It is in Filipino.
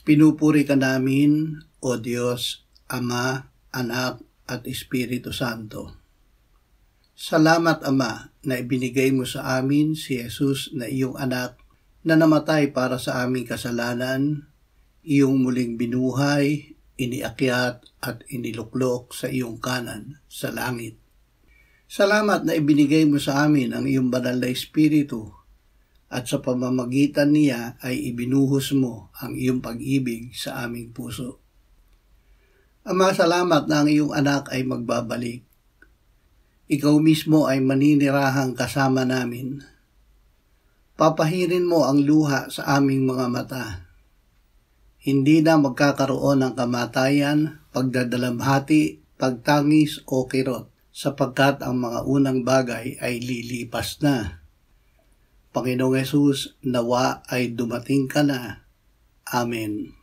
Pinupuri ka namin, O Diyos, Ama, Anak, at Espiritu Santo. Salamat, Ama, na ibinigay mo sa amin si Jesus na iyong anak na namatay para sa aming kasalanan, iyong muling binuhay, iniakyat at iniluklok sa iyong kanan sa langit. Salamat na ibinigay mo sa amin ang iyong banal na Espiritu at sa pamamagitan niya ay ibinuhos mo ang iyong pag-ibig sa aming puso. Ama, salamat na ang iyong anak ay magbabalik. Ikaw mismo ay maninirahang kasama namin. Papahirin mo ang luha sa aming mga mata. Hindi na magkakaroon ng kamatayan, pagdadalamhati, pagtangis o kirot, sapagkat ang mga unang bagay ay lilipas na. Panginoong Hesus, nawa ay dumating ka na. Amen.